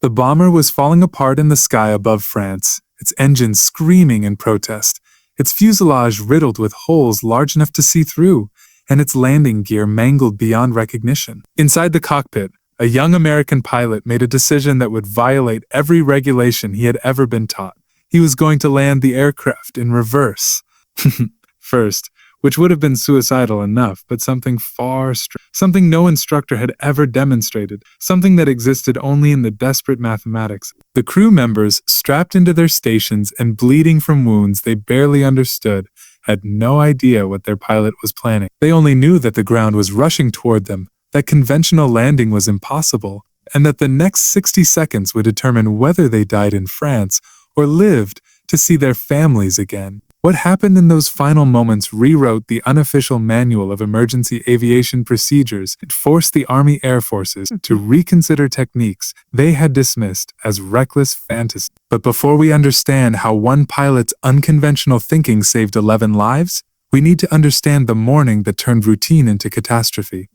The bomber was falling apart in the sky above France, its engines screaming in protest, its fuselage riddled with holes large enough to see through, and its landing gear mangled beyond recognition. Inside the cockpit, a young American pilot made a decision that would violate every regulation he had ever been taught. He was going to land the aircraft in reverse. First, which would have been suicidal enough, but something something no instructor had ever demonstrated, something that existed only in the desperate mathematics. The crew members, strapped into their stations and bleeding from wounds they barely understood, had no idea what their pilot was planning. They only knew that the ground was rushing toward them, that conventional landing was impossible, and that the next 60 seconds would determine whether they died in France or lived to see their families again. What happened in those final moments rewrote the unofficial manual of emergency aviation procedures. It forced the Army Air Forces to reconsider techniques they had dismissed as reckless fantasy. But before we understand how one pilot's unconventional thinking saved 11 lives, we need to understand the morning that turned routine into catastrophe.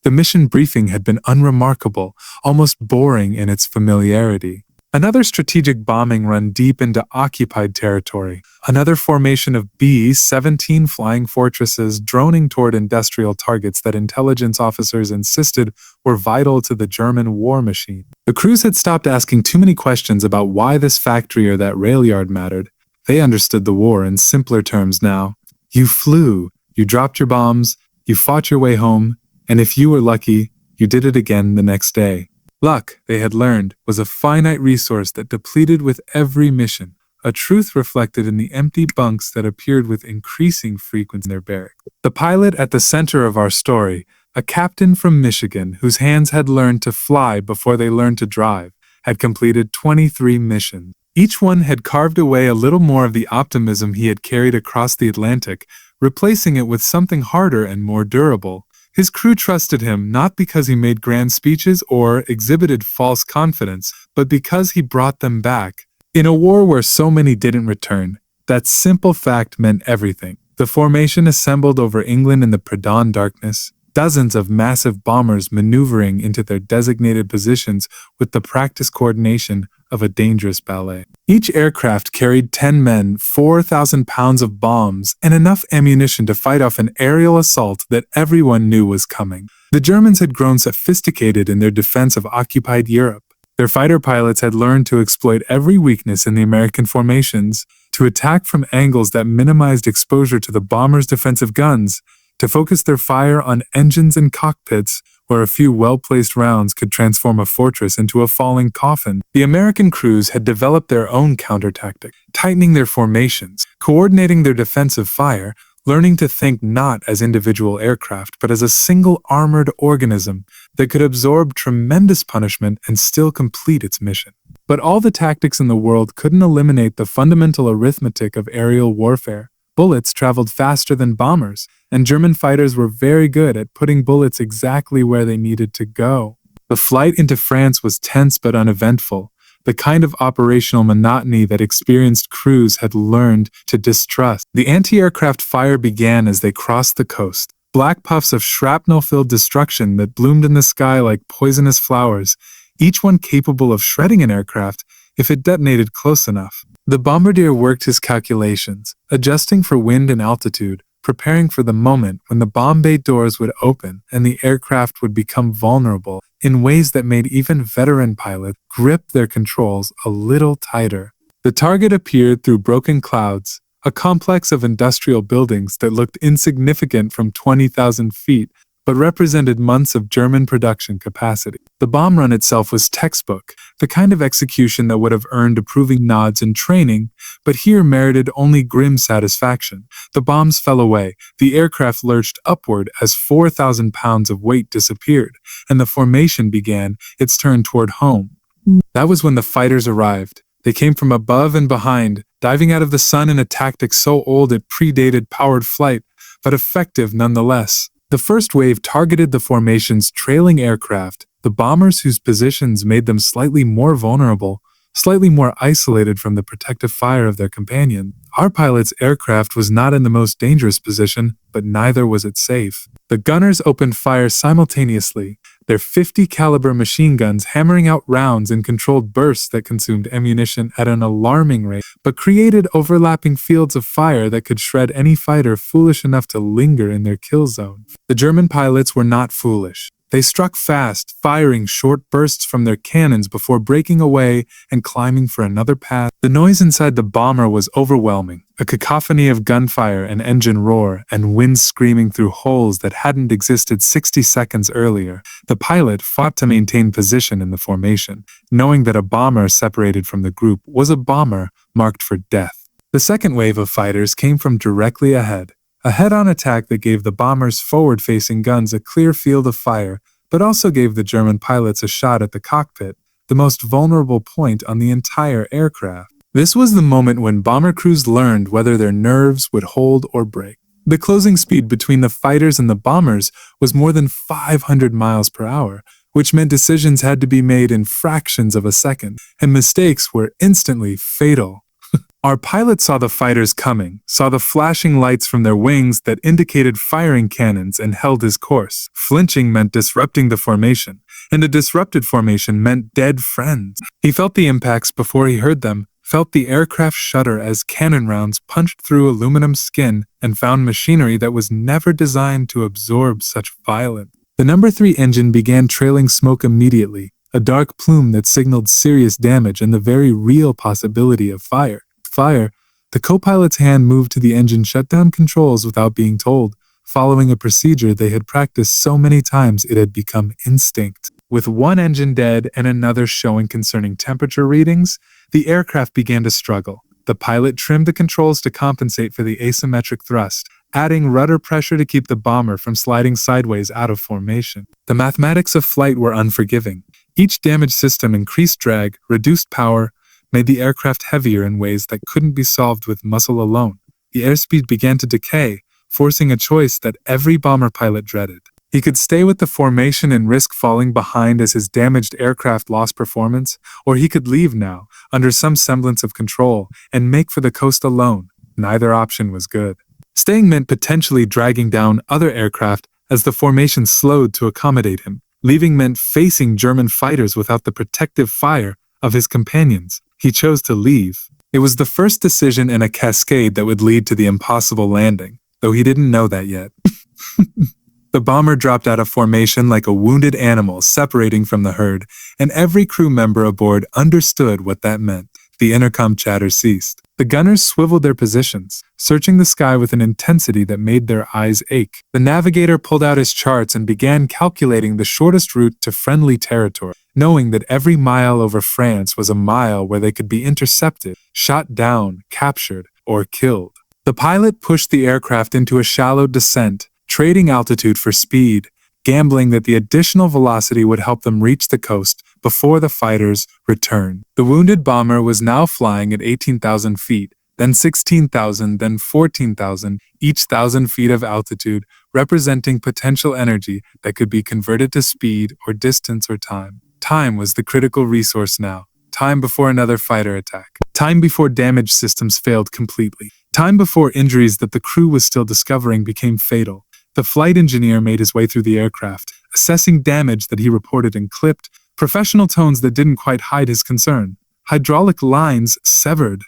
The mission briefing had been unremarkable, almost boring in its familiarity. Another strategic bombing run deep into occupied territory. Another formation of B-17 flying fortresses droning toward industrial targets that intelligence officers insisted were vital to the German war machine. The crews had stopped asking too many questions about why this factory or that rail yard mattered. They understood the war in simpler terms now. You flew, you dropped your bombs, you fought your way home, and if you were lucky, you did it again the next day. Luck, they had learned, was a finite resource that depleted with every mission, a truth reflected in the empty bunks that appeared with increasing frequency in their barracks. The pilot at the center of our story, a captain from Michigan whose hands had learned to fly before they learned to drive, had completed 23 missions. Each one had carved away a little more of the optimism he had carried across the Atlantic, replacing it with something harder and more durable. His crew trusted him not because he made grand speeches or exhibited false confidence, but because he brought them back. In a war where so many didn't return, that simple fact meant everything. The formation assembled over England in the pre-dawn darkness, dozens of massive bombers maneuvering into their designated positions with the practiced coordination of a dangerous ballet. Each aircraft carried 10 men, 4,000 pounds of bombs, and enough ammunition to fight off an aerial assault that everyone knew was coming. The Germans had grown sophisticated in their defense of occupied Europe. Their fighter pilots had learned to exploit every weakness in the American formations, to attack from angles that minimized exposure to the bombers' defensive guns, to focus their fire on engines and cockpits, where a few well-placed rounds could transform a fortress into a falling coffin. The American crews had developed their own counter-tactic, tightening their formations, coordinating their defensive fire, learning to think not as individual aircraft, but as a single armored organism that could absorb tremendous punishment and still complete its mission. But all the tactics in the world couldn't eliminate the fundamental arithmetic of aerial warfare. Bullets traveled faster than bombers, and German fighters were very good at putting bullets exactly where they needed to go. The flight into France was tense but uneventful, the kind of operational monotony that experienced crews had learned to distrust. The anti-aircraft fire began as they crossed the coast, black puffs of shrapnel-filled destruction that bloomed in the sky like poisonous flowers, each one capable of shredding an aircraft if it detonated close enough. The bombardier worked his calculations, adjusting for wind and altitude, preparing for the moment when the bomb bay doors would open and the aircraft would become vulnerable in ways that made even veteran pilots grip their controls a little tighter. The target appeared through broken clouds, a complex of industrial buildings that looked insignificant from 20,000 feet, but represented months of German production capacity. The bomb run itself was textbook, the kind of execution that would have earned approving nods in training, but here merited only grim satisfaction. The bombs fell away, the aircraft lurched upward as 4,000 pounds of weight disappeared, and the formation began its turn toward home. That was when the fighters arrived. They came from above and behind, diving out of the sun in a tactic so old it predated powered flight, but effective nonetheless. The first wave targeted the formation's trailing aircraft, the bombers whose positions made them slightly more vulnerable, slightly more isolated from the protective fire of their companion. Our pilot's aircraft was not in the most dangerous position, but neither was it safe. The gunners opened fire simultaneously, their 50 caliber machine guns hammering out rounds in controlled bursts that consumed ammunition at an alarming rate, but created overlapping fields of fire that could shred any fighter foolish enough to linger in their kill zone. The German pilots were not foolish. They struck fast, firing short bursts from their cannons before breaking away and climbing for another path. The noise inside the bomber was overwhelming, a cacophony of gunfire and engine roar, and wind screaming through holes that hadn't existed 60 seconds earlier. The pilot fought to maintain position in the formation, knowing that a bomber separated from the group was a bomber marked for death. The second wave of fighters came from directly ahead. A head-on attack that gave the bombers' forward-facing guns a clear field of fire, but also gave the German pilots a shot at the cockpit, the most vulnerable point on the entire aircraft. This was the moment when bomber crews learned whether their nerves would hold or break. The closing speed between the fighters and the bombers was more than 500 miles per hour, which meant decisions had to be made in fractions of a second, and mistakes were instantly fatal. Our pilot saw the fighters coming, saw the flashing lights from their wings that indicated firing cannons, and held his course. Flinching meant disrupting the formation, and a disrupted formation meant dead friends. He felt the impacts before he heard them, felt the aircraft shudder as cannon rounds punched through aluminum skin, and found machinery that was never designed to absorb such violence. The No. 3 engine began trailing smoke immediately, a dark plume that signaled serious damage and the very real possibility of fire. The co-pilot's hand moved to the engine shutdown controls without being told, following a procedure they had practiced so many times it had become instinct. With one engine dead and another showing concerning temperature readings, the aircraft began to struggle. The pilot trimmed the controls to compensate for the asymmetric thrust, adding rudder pressure to keep the bomber from sliding sideways out of formation. The mathematics of flight were unforgiving. Each damaged system increased drag, reduced power, made the aircraft heavier in ways that couldn't be solved with muscle alone. The airspeed began to decay, forcing a choice that every bomber pilot dreaded. He could stay with the formation and risk falling behind as his damaged aircraft lost performance, or he could leave now, under some semblance of control, and make for the coast alone. Neither option was good. Staying meant potentially dragging down other aircraft as the formation slowed to accommodate him. Leaving meant facing German fighters without the protective fire of his companions. He chose to leave. It was the first decision in a cascade that would lead to the impossible landing, though he didn't know that yet. The bomber dropped out of formation like a wounded animal separating from the herd, and every crew member aboard understood what that meant. The intercom chatter ceased. The gunners swiveled their positions, searching the sky with an intensity that made their eyes ache. The navigator pulled out his charts and began calculating the shortest route to friendly territory, knowing that every mile over France was a mile where they could be intercepted, shot down, captured, or killed. The pilot pushed the aircraft into a shallow descent, trading altitude for speed, gambling that the additional velocity would help them reach the coast before the fighters returned. The wounded bomber was now flying at 18,000 feet, then 16,000, then 14,000, each 1,000 feet of altitude, representing potential energy that could be converted to speed or distance or time. Time was the critical resource now. Time before another fighter attack. Time before damaged systems failed completely. Time before injuries that the crew was still discovering became fatal. The flight engineer made his way through the aircraft, assessing damage that he reported in clipped, professional tones that didn't quite hide his concern. Hydraulic lines severed.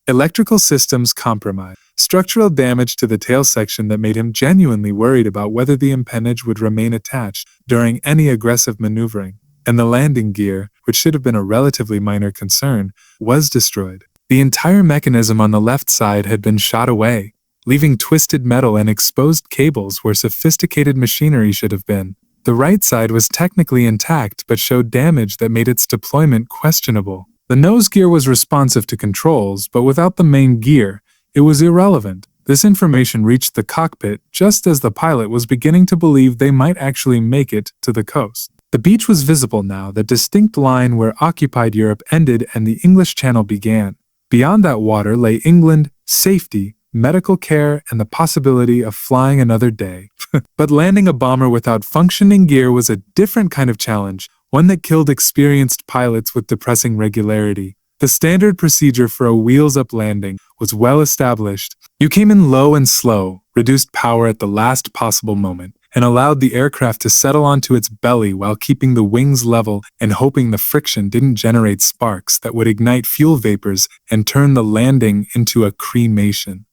Electrical systems compromised. Structural damage to the tail section that made him genuinely worried about whether the empennage would remain attached during any aggressive maneuvering. And the landing gear, which should have been a relatively minor concern, was destroyed. The entire mechanism on the left side had been shot away, leaving twisted metal and exposed cables where sophisticated machinery should have been. The right side was technically intact but showed damage that made its deployment questionable. The nose gear was responsive to controls, but without the main gear, it was irrelevant. This information reached the cockpit just as the pilot was beginning to believe they might actually make it to the coast. The beach was visible now, the distinct line where occupied Europe ended and the English Channel began. Beyond that water lay England, safety, medical care, and the possibility of flying another day. But landing a bomber without functioning gear was a different kind of challenge, one that killed experienced pilots with depressing regularity. The standard procedure for a wheels-up landing was well established. You came in low and slow, reduced power at the last possible moment, and allowed the aircraft to settle onto its belly while keeping the wings level and hoping the friction didn't generate sparks that would ignite fuel vapors and turn the landing into a cremation.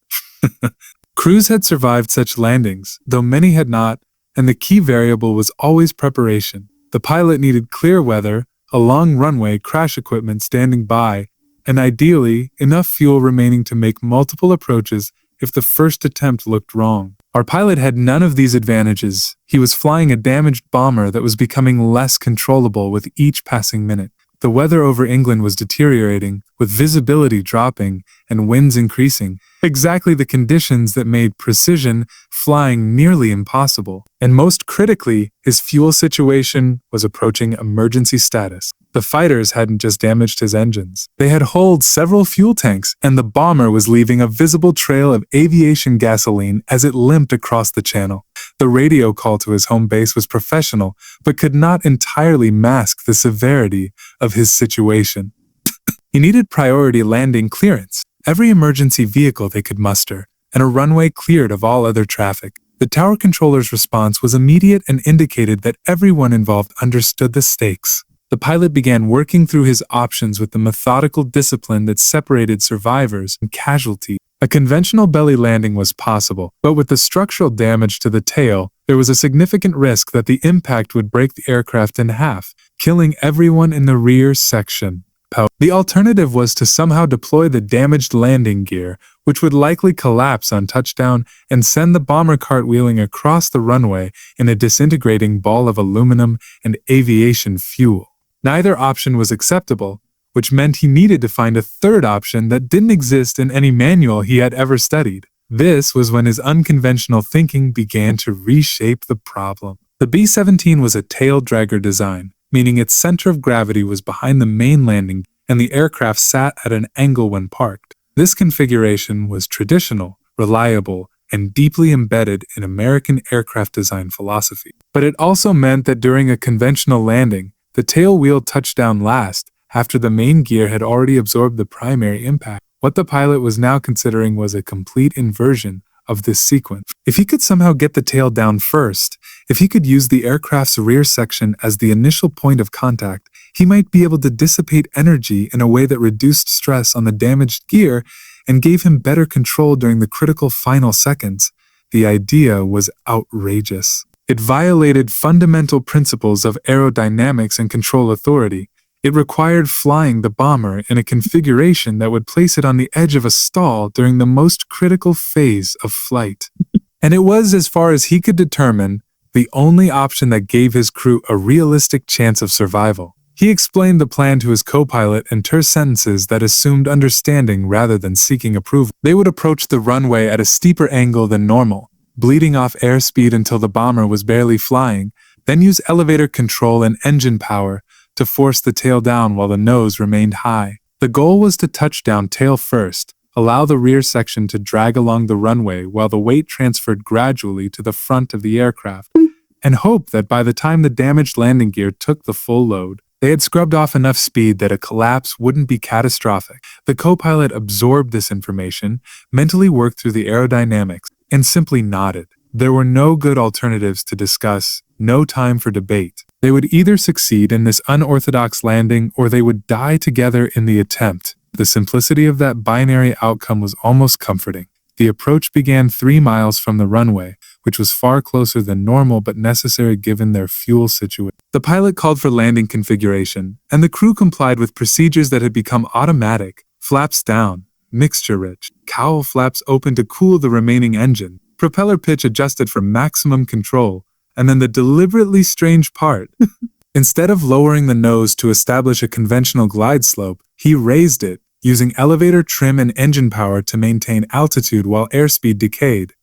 Crews had survived such landings, though many had not, and the key variable was always preparation. The pilot needed clear weather, a long runway, crash equipment standing by, and ideally, enough fuel remaining to make multiple approaches if the first attempt looked wrong. Our pilot had none of these advantages. He was flying a damaged bomber that was becoming less controllable with each passing minute. The weather over England was deteriorating, with visibility dropping and winds increasing, exactly the conditions that made precision flying nearly impossible. And most critically, his fuel situation was approaching emergency status. The fighters hadn't just damaged his engines. They had holed several fuel tanks, and the bomber was leaving a visible trail of aviation gasoline as it limped across the channel. The radio call to his home base was professional, but could not entirely mask the severity of his situation. He needed priority landing clearance, every emergency vehicle they could muster, and a runway cleared of all other traffic. The tower controller's response was immediate and indicated that everyone involved understood the stakes. The pilot began working through his options with the methodical discipline that separated survivors and casualties. A conventional belly landing was possible, but with the structural damage to the tail, there was a significant risk that the impact would break the aircraft in half, killing everyone in the rear section. The alternative was to somehow deploy the damaged landing gear, which would likely collapse on touchdown and send the bomber cartwheeling across the runway in a disintegrating ball of aluminum and aviation fuel. Neither option was acceptable, which meant he needed to find a third option that didn't exist in any manual he had ever studied. This was when his unconventional thinking began to reshape the problem. The B-17 was a tail dragger design, meaning its center of gravity was behind the main landing and the aircraft sat at an angle when parked. This configuration was traditional, reliable, and deeply embedded in American aircraft design philosophy. But it also meant that during a conventional landing, the tail wheel touched down last, after the main gear had already absorbed the primary impact. What the pilot was now considering was a complete inversion of this sequence. If he could somehow get the tail down first, if he could use the aircraft's rear section as the initial point of contact, he might be able to dissipate energy in a way that reduced stress on the damaged gear and gave him better control during the critical final seconds. The idea was outrageous. It violated fundamental principles of aerodynamics and control authority. It required flying the bomber in a configuration that would place it on the edge of a stall during the most critical phase of flight. And it was, as far as he could determine, the only option that gave his crew a realistic chance of survival. He explained the plan to his co-pilot in terse sentences that assumed understanding rather than seeking approval. They would approach the runway at a steeper angle than normal, bleeding off airspeed until the bomber was barely flying, then use elevator control and engine power to force the tail down while the nose remained high. The goal was to touch down tail first, allow the rear section to drag along the runway while the weight transferred gradually to the front of the aircraft, and hope that by the time the damaged landing gear took the full load, they had scrubbed off enough speed that a collapse wouldn't be catastrophic. The co-pilot absorbed this information, mentally worked through the aerodynamics, and simply nodded. There were no good alternatives to discuss, no time for debate. They would either succeed in this unorthodox landing or they would die together in the attempt. The simplicity of that binary outcome was almost comforting. The approach began 3 miles from the runway, which was far closer than normal but necessary given their fuel situation. The pilot called for landing configuration, and the crew complied with procedures that had become automatic. Flaps down, mixture rich, cowl flaps open to cool the remaining engine, propeller pitch adjusted for maximum control, and then the deliberately strange part. Instead of lowering the nose to establish a conventional glide slope, he raised it, using elevator trim and engine power to maintain altitude while airspeed decayed.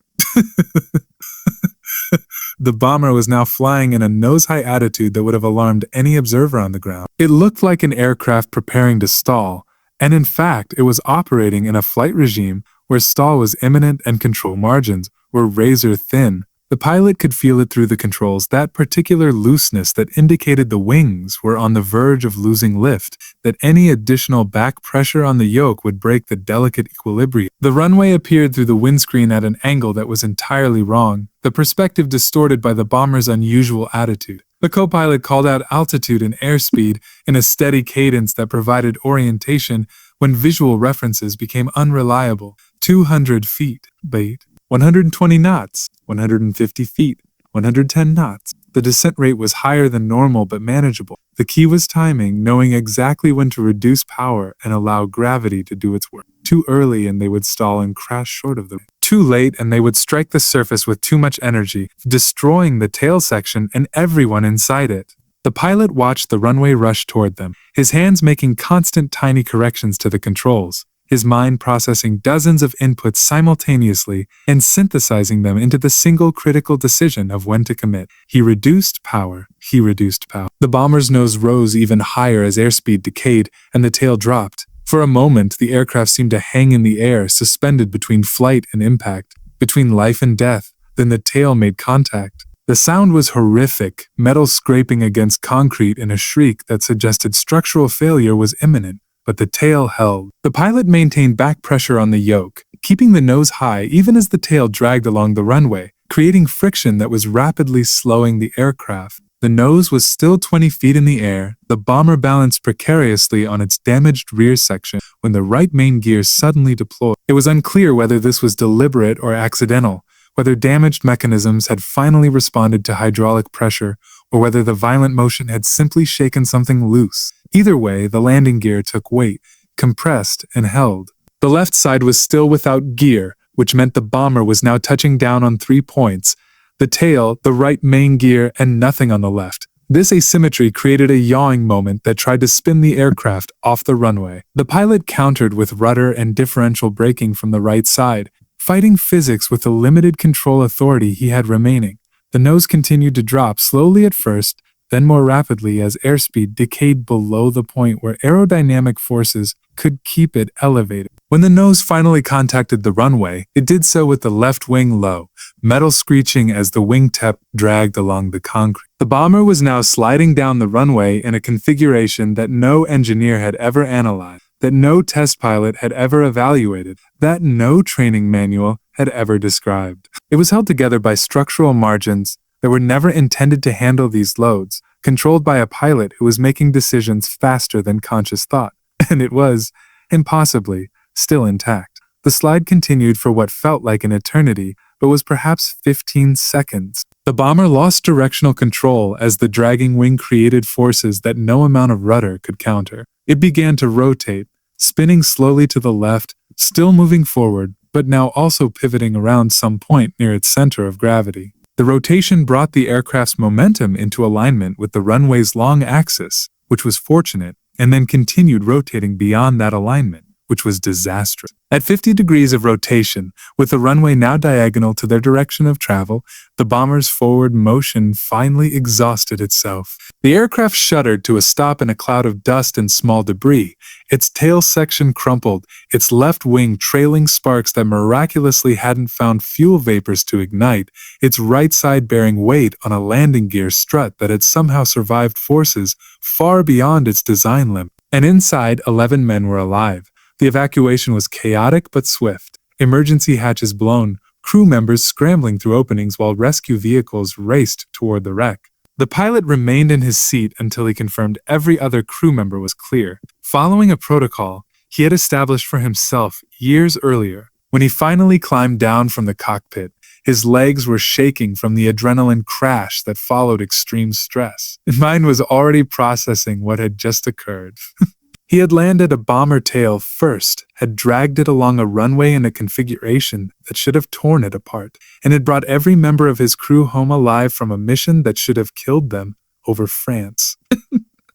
The bomber was now flying in a nose-high attitude that would have alarmed any observer on the ground. It looked like an aircraft preparing to stall, and in fact, it was operating in a flight regime where stall was imminent and control margins were razor thin. The pilot could feel it through the controls, that particular looseness that indicated the wings were on the verge of losing lift, that any additional back pressure on the yoke would break the delicate equilibrium. The runway appeared through the windscreen at an angle that was entirely wrong, the perspective distorted by the bomber's unusual attitude. The co-pilot called out altitude and airspeed in a steady cadence that provided orientation when visual references became unreliable. 200 feet, bait. 120 knots, 150 feet, 110 knots. The descent rate was higher than normal but manageable. The key was timing, knowing exactly when to reduce power and allow gravity to do its work. Too early and they would stall and crash short of the ring. Too late and they would strike the surface with too much energy, destroying the tail section and everyone inside it. The pilot watched the runway rush toward them, his hands making constant tiny corrections to the controls, his mind processing dozens of inputs simultaneously and synthesizing them into the single critical decision of when to commit. He reduced power. The bomber's nose rose even higher as airspeed decayed and the tail dropped. For a moment, the aircraft seemed to hang in the air, suspended between flight and impact, between life and death. Then the tail made contact. The sound was horrific, metal scraping against concrete in a shriek that suggested structural failure was imminent. But the tail held. The pilot maintained back pressure on the yoke, keeping the nose high even as the tail dragged along the runway, creating friction that was rapidly slowing the aircraft. The nose was still 20 feet in the air, the bomber balanced precariously on its damaged rear section when the right main gear suddenly deployed. It was unclear whether this was deliberate or accidental, whether damaged mechanisms had finally responded to hydraulic pressure, or whether the violent motion had simply shaken something loose. Either way, the landing gear took weight, compressed, and held. The left side was still without gear, which meant the bomber was now touching down on 3 points: the tail, the right main gear, and nothing on the left. This asymmetry created a yawing moment that tried to spin the aircraft off the runway. The pilot countered with rudder and differential braking from the right side, fighting physics with the limited control authority he had remaining. The nose continued to drop slowly at first, then more rapidly as airspeed decayed below the point where aerodynamic forces could keep it elevated. When the nose finally contacted the runway, it did so with the left wing low, metal screeching as the wingtip dragged along the concrete. The bomber was now sliding down the runway in a configuration that no engineer had ever analyzed, that no test pilot had ever evaluated, that no training manual had ever described. It was held together by structural margins that were never intended to handle these loads, controlled by a pilot who was making decisions faster than conscious thought. And it was, impossibly, still intact. The slide continued for what felt like an eternity, but was perhaps 15 seconds. The bomber lost directional control as the dragging wing created forces that no amount of rudder could counter. It began to rotate, spinning slowly to the left, still moving forward, but now also pivoting around some point near its center of gravity. The rotation brought the aircraft's momentum into alignment with the runway's long axis, which was fortunate, and then continued rotating beyond that alignment, which was disastrous. At 50 degrees of rotation, with the runway now diagonal to their direction of travel, the bomber's forward motion finally exhausted itself. The aircraft shuddered to a stop in a cloud of dust and small debris, its tail section crumpled, its left wing trailing sparks that miraculously hadn't found fuel vapors to ignite, its right side bearing weight on a landing gear strut that had somehow survived forces far beyond its design limit. And inside, 11 men were alive. The evacuation was chaotic but swift. Emergency hatches blown, crew members scrambling through openings while rescue vehicles raced toward the wreck. The pilot remained in his seat until he confirmed every other crew member was clear, following a protocol he had established for himself years earlier. When he finally climbed down from the cockpit, his legs were shaking from the adrenaline crash that followed extreme stress. His mind was already processing what had just occurred. He had landed a bomber tail first, had dragged it along a runway in a configuration that should have torn it apart, and had brought every member of his crew home alive from a mission that should have killed them over France.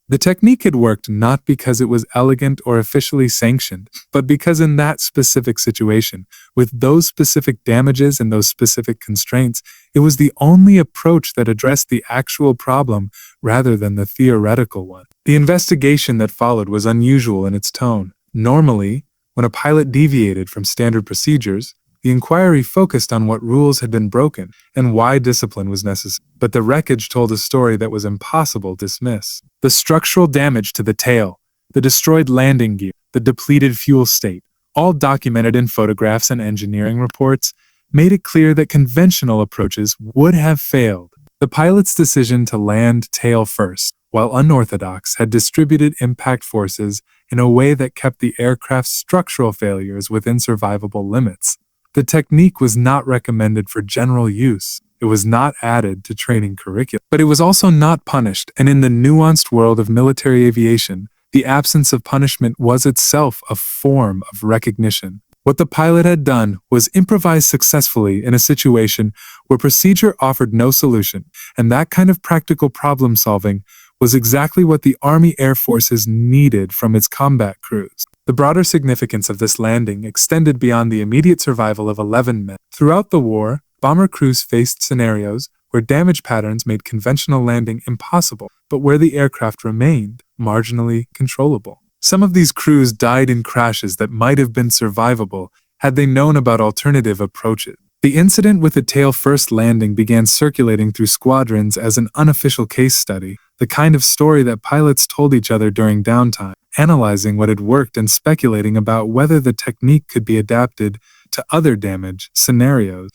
The technique had worked not because it was elegant or officially sanctioned, but because in that specific situation, with those specific damages and those specific constraints, it was the only approach that addressed the actual problem rather than the theoretical one. The investigation that followed was unusual in its tone. Normally, when a pilot deviated from standard procedures, The inquiry focused on what rules had been broken and why discipline was necessary. But the wreckage told a story that was impossible to dismiss. The structural damage to the tail, the destroyed landing gear, the depleted fuel state, all documented in photographs and engineering reports, made it clear that conventional approaches would have failed. The pilot's decision to land tail first, while unorthodox, had distributed impact forces in a way that kept the aircraft's structural failures within survivable limits. The technique was not recommended for general use. It was not added to training curricula. But it was also not punished, and in the nuanced world of military aviation, the absence of punishment was itself a form of recognition. What the pilot had done was improvise successfully in a situation where procedure offered no solution, and that kind of practical problem-solving was exactly what the Army Air Forces needed from its combat crews. The broader significance of this landing extended beyond the immediate survival of 11 men. Throughout the war, bomber crews faced scenarios where damage patterns made conventional landing impossible, but where the aircraft remained marginally controllable. Some of these crews died in crashes that might have been survivable had they known about alternative approaches. The incident with the tail-first landing began circulating through squadrons as an unofficial case study, the kind of story that pilots told each other during downtime, analyzing what had worked and speculating about whether the technique could be adapted to other damage scenarios.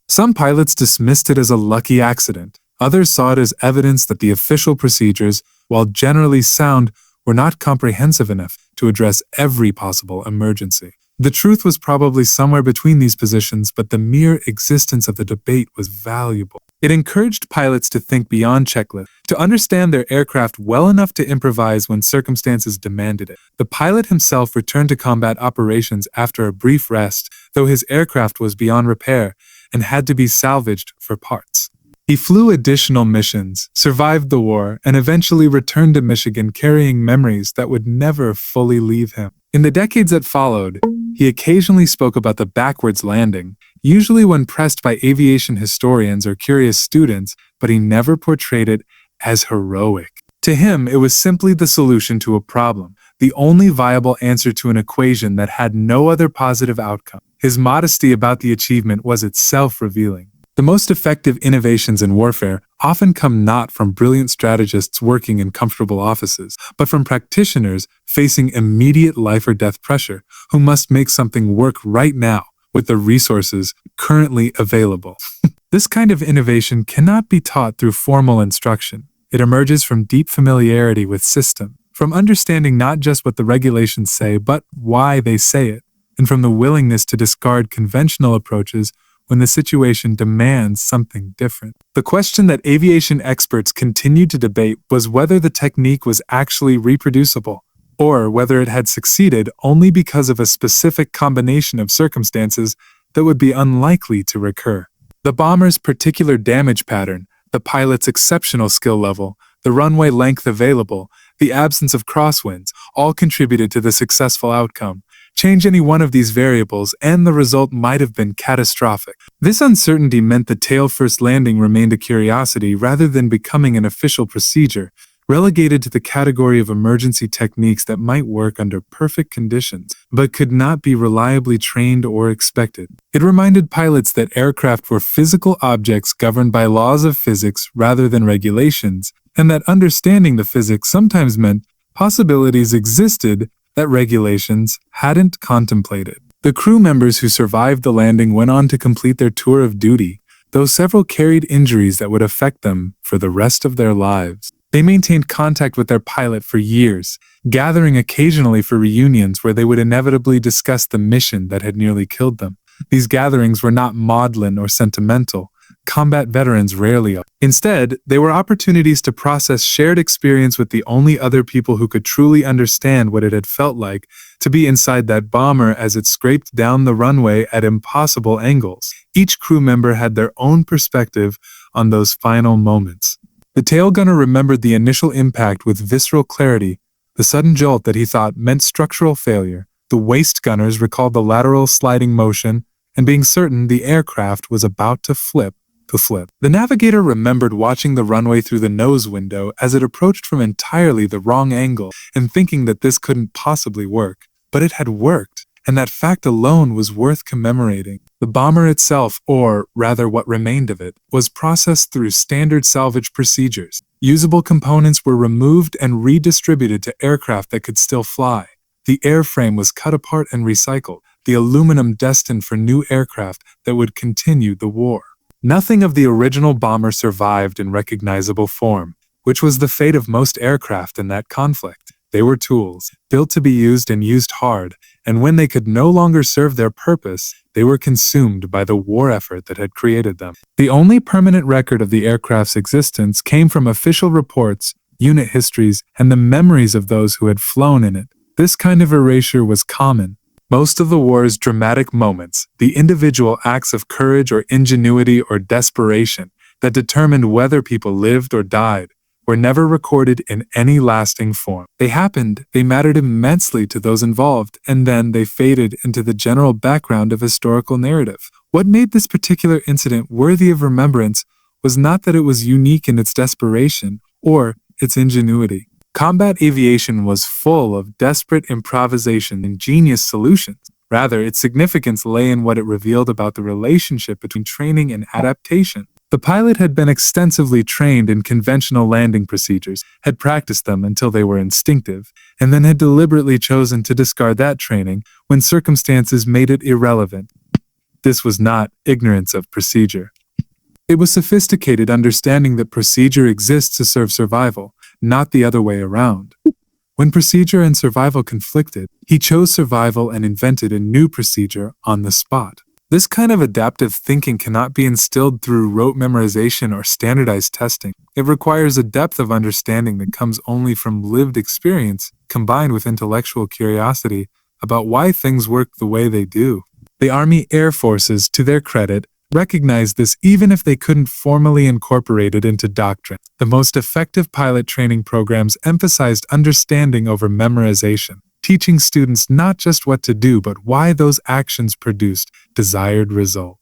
Some pilots dismissed it as a lucky accident. Others saw it as evidence that the official procedures, while generally sound, were not comprehensive enough to address every possible emergency. The truth was probably somewhere between these positions, but the mere existence of the debate was valuable. It encouraged pilots to think beyond checklists, to understand their aircraft well enough to improvise when circumstances demanded it. The pilot himself returned to combat operations after a brief rest, though his aircraft was beyond repair and had to be salvaged for parts. He flew additional missions, survived the war, and eventually returned to Michigan carrying memories that would never fully leave him. In the decades that followed, he occasionally spoke about the backwards landing, usually when pressed by aviation historians or curious students, but he never portrayed it as heroic. To him, it was simply the solution to a problem, the only viable answer to an equation that had no other positive outcome. His modesty about the achievement was itself revealing. The most effective innovations in warfare often come not from brilliant strategists working in comfortable offices, but from practitioners facing immediate life or death pressure who must make something work right now with the resources currently available. This kind of innovation cannot be taught through formal instruction. It emerges from deep familiarity with system, from understanding not just what the regulations say, but why they say it, and from the willingness to discard conventional approaches when the situation demands something different. The question that aviation experts continued to debate was whether the technique was actually reproducible, or whether it had succeeded only because of a specific combination of circumstances that would be unlikely to recur. The bomber's particular damage pattern, the pilot's exceptional skill level, the runway length available, the absence of crosswinds, all contributed to the successful outcome. Change any one of these variables, and the result might have been catastrophic. This uncertainty meant the tail-first landing remained a curiosity rather than becoming an official procedure, relegated to the category of emergency techniques that might work under perfect conditions, but could not be reliably trained or expected. It reminded pilots that aircraft were physical objects governed by laws of physics rather than regulations, and that understanding the physics sometimes meant possibilities existed that regulations hadn't contemplated. The crew members who survived the landing went on to complete their tour of duty, though several carried injuries that would affect them for the rest of their lives. They maintained contact with their pilot for years, gathering occasionally for reunions where they would inevitably discuss the mission that had nearly killed them. These gatherings were not maudlin or sentimental. Combat veterans rarely are. Instead, they were opportunities to process shared experience with the only other people who could truly understand what it had felt like to be inside that bomber as it scraped down the runway at impossible angles. Each crew member had their own perspective on those final moments. The tail gunner remembered the initial impact with visceral clarity, the sudden jolt that he thought meant structural failure. The waist gunners recalled the lateral sliding motion and being certain the aircraft was about to flip. The navigator remembered watching the runway through the nose window as it approached from entirely the wrong angle and thinking that this couldn't possibly work. But it had worked. and that fact alone was worth commemorating. The bomber itself, or rather what remained of it, was processed through standard salvage procedures. Usable components were removed and redistributed to aircraft that could still fly. The airframe was cut apart and recycled, the aluminum destined for new aircraft that would continue the war. Nothing of the original bomber survived in recognizable form, which was the fate of most aircraft in that conflict. They were tools, built to be used and used hard, and when they could no longer serve their purpose, they were consumed by the war effort that had created them. The only permanent record of the aircraft's existence came from official reports, unit histories, and the memories of those who had flown in it. This kind of erasure was common. Most of the war's dramatic moments, the individual acts of courage or ingenuity or desperation that determined whether people lived or died, were never recorded in any lasting form. They happened, they mattered immensely to those involved, and then they faded into the general background of historical narrative. What made this particular incident worthy of remembrance was not that it was unique in its desperation or its ingenuity. Combat aviation was full of desperate improvisation and ingenious solutions. Rather, its significance lay in what it revealed about the relationship between training and adaptation. The pilot had been extensively trained in conventional landing procedures, had practiced them until they were instinctive, and then had deliberately chosen to discard that training when circumstances made it irrelevant. This was not ignorance of procedure. It was sophisticated understanding that procedure exists to serve survival, not the other way around. When procedure and survival conflicted, he chose survival and invented a new procedure on the spot. This kind of adaptive thinking cannot be instilled through rote memorization or standardized testing. It requires a depth of understanding that comes only from lived experience, combined with intellectual curiosity about why things work the way they do. The Army Air Forces, to their credit, recognized this even if they couldn't formally incorporate it into doctrine. The most effective pilot training programs emphasized understanding over memorization, teaching students not just what to do, but why those actions produced desired result.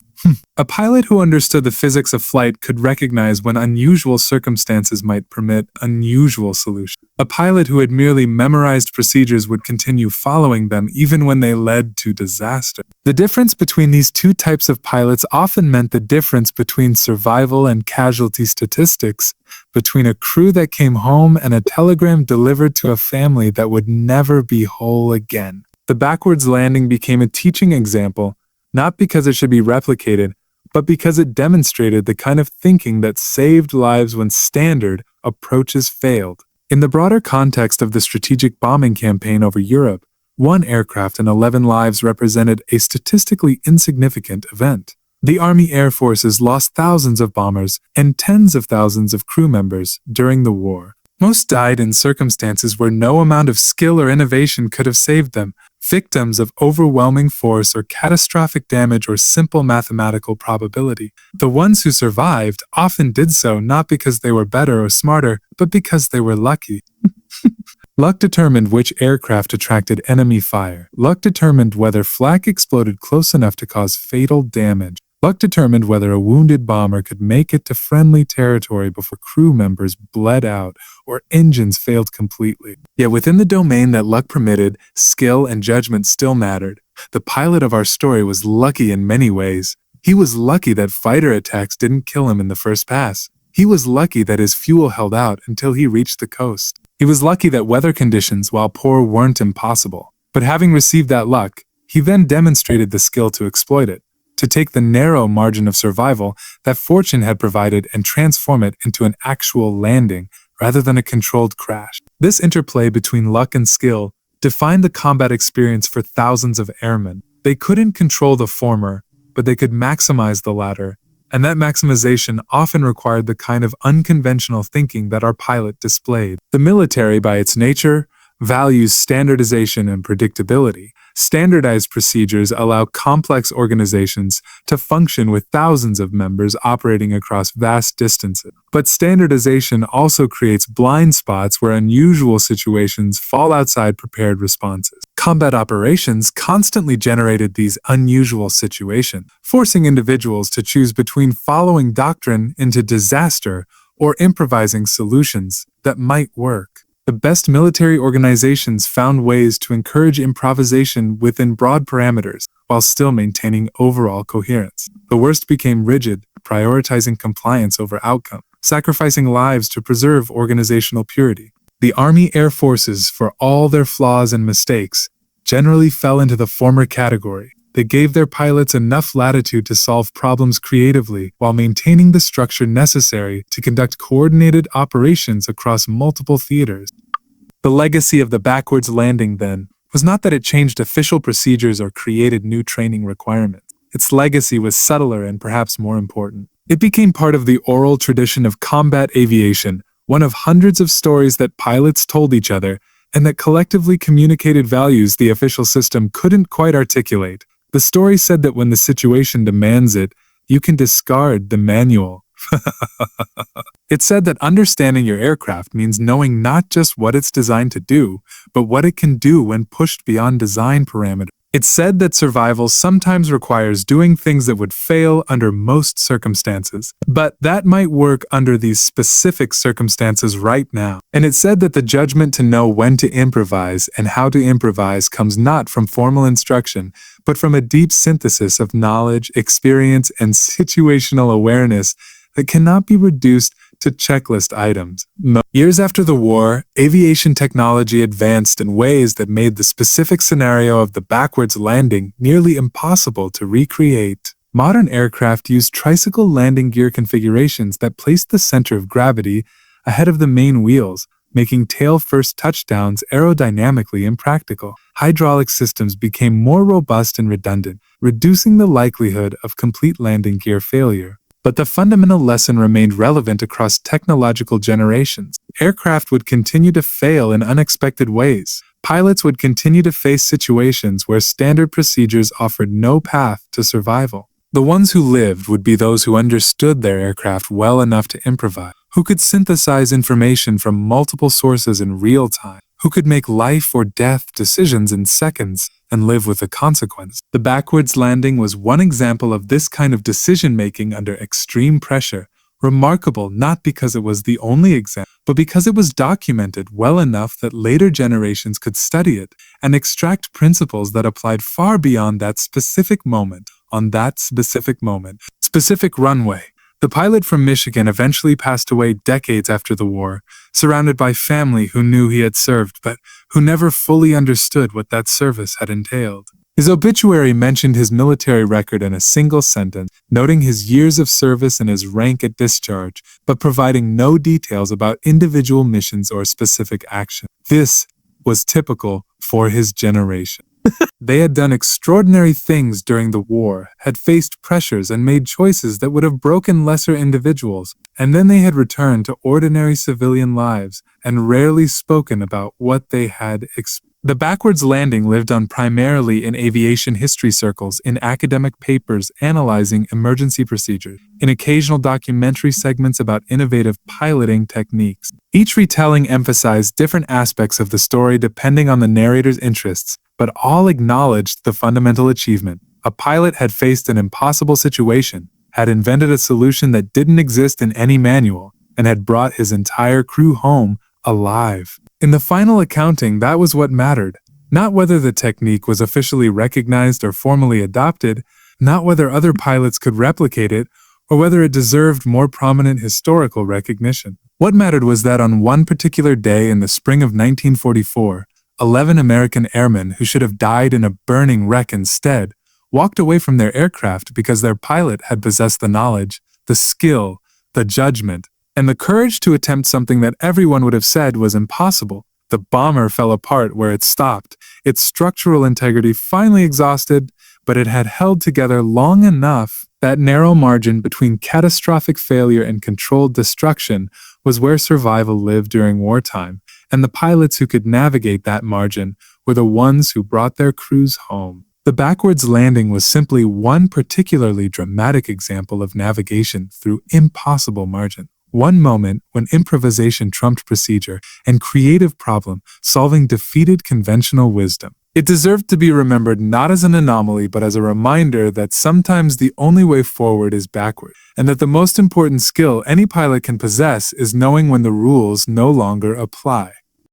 A pilot who understood the physics of flight could recognize when unusual circumstances might permit unusual solutions. A pilot who had merely memorized procedures would continue following them even when they led to disaster. The difference between these two types of pilots often meant the difference between survival and casualty statistics, between a crew that came home and a telegram delivered to a family that would never be whole again. The backwards landing became a teaching example, not because it should be replicated, but because it demonstrated the kind of thinking that saved lives when standard approaches failed. In the broader context of the strategic bombing campaign over Europe, 1 aircraft and 11 lives represented a statistically insignificant event. The Army Air Forces lost thousands of bombers and tens of thousands of crew members during the war. Most died in circumstances where no amount of skill or innovation could have saved them, victims of overwhelming force or catastrophic damage or simple mathematical probability. The ones who survived often did so not because they were better or smarter, but because they were lucky. Luck determined which aircraft attracted enemy fire. Luck determined whether flak exploded close enough to cause fatal damage. Luck determined whether a wounded bomber could make it to friendly territory before crew members bled out or engines failed completely. Yet within the domain that luck permitted, skill and judgment still mattered. The pilot of our story was lucky in many ways. He was lucky that fighter attacks didn't kill him in the first pass. He was lucky that his fuel held out until he reached the coast. He was lucky that weather conditions, while poor, weren't impossible. But having received that luck, he then demonstrated the skill to exploit it, to take the narrow margin of survival that fortune had provided and transform it into an actual landing rather than a controlled crash. This interplay between luck and skill defined the combat experience for thousands of airmen. They couldn't control the former, but they could maximize the latter, and that maximization often required the kind of unconventional thinking that our pilot displayed. The military, by its nature, values standardization and predictability. Standardized procedures allow complex organizations to function with thousands of members operating across vast distances. But standardization also creates blind spots where unusual situations fall outside prepared responses. Combat operations constantly generated these unusual situations, forcing individuals to choose between following doctrine into disaster or improvising solutions that might work. The best military organizations found ways to encourage improvisation within broad parameters while still maintaining overall coherence. The worst became rigid, prioritizing compliance over outcome, sacrificing lives to preserve organizational purity. The Army Air Forces, for all their flaws and mistakes, generally fell into the former category. They gave their pilots enough latitude to solve problems creatively while maintaining the structure necessary to conduct coordinated operations across multiple theaters. The legacy of the backwards landing, then, was not that it changed official procedures or created new training requirements. Its legacy was subtler and perhaps more important. It became part of the oral tradition of combat aviation, one of hundreds of stories that pilots told each other, and that collectively communicated values the official system couldn't quite articulate. The story said that when the situation demands it, you can discard the manual. It said that understanding your aircraft means knowing not just what it's designed to do, but what it can do when pushed beyond design parameters. It said that survival sometimes requires doing things that would fail under most circumstances, but that might work under these specific circumstances right now. And it said that the judgment to know when to improvise and how to improvise comes not from formal instruction, but from a deep synthesis of knowledge, experience, and situational awareness that cannot be reduced to checklist items. Years after the war, aviation technology advanced in ways that made the specific scenario of the backwards landing nearly impossible to recreate. Modern aircraft use tricycle landing gear configurations that place the center of gravity ahead of the main wheels, making tail-first touchdowns aerodynamically impractical. Hydraulic systems became more robust and redundant, reducing the likelihood of complete landing gear failure. But the fundamental lesson remained relevant across technological generations. Aircraft would continue to fail in unexpected ways. Pilots would continue to face situations where standard procedures offered no path to survival. The ones who lived would be those who understood their aircraft well enough to improvise, who could synthesize information from multiple sources in real time, who could make life or death decisions in seconds and live with the consequence. The backwards landing was one example of this kind of decision-making under extreme pressure, remarkable not because it was the only example, but because it was documented well enough that later generations could study it and extract principles that applied far beyond that specific moment, on that specific moment. Specific runway. The pilot from Michigan eventually passed away decades after the war, surrounded by family who knew he had served but who never fully understood what that service had entailed. His obituary mentioned his military record in a single sentence, noting his years of service and his rank at discharge, but providing no details about individual missions or specific action. This was typical for his generation. They had done extraordinary things during the war, had faced pressures and made choices that would have broken lesser individuals, and then they had returned to ordinary civilian lives and rarely spoken about what they had experienced. The backwards landing lived on primarily in aviation history circles, in academic papers analyzing emergency procedures, in occasional documentary segments about innovative piloting techniques. Each retelling emphasized different aspects of the story depending on the narrator's interests, but all acknowledged the fundamental achievement. A pilot had faced an impossible situation, had invented a solution that didn't exist in any manual, and had brought his entire crew home alive. In the final accounting, that was what mattered. Not whether the technique was officially recognized or formally adopted, not whether other pilots could replicate it, or whether it deserved more prominent historical recognition. What mattered was that on one particular day in the spring of 1944, 11 American airmen who should have died in a burning wreck instead walked away from their aircraft because their pilot had possessed the knowledge, the skill, the judgment, and the courage to attempt something that everyone would have said was impossible. The bomber fell apart where it stopped, its structural integrity finally exhausted, but it had held together long enough. That narrow margin between catastrophic failure and controlled destruction was where survival lived during wartime, and the pilots who could navigate that margin were the ones who brought their crews home. The backwards landing was simply one particularly dramatic example of navigation through impossible margin. One moment when improvisation trumped procedure and creative problem-solving defeated conventional wisdom. It deserved to be remembered not as an anomaly but as a reminder that sometimes the only way forward is backward, and that the most important skill any pilot can possess is knowing when the rules no longer apply.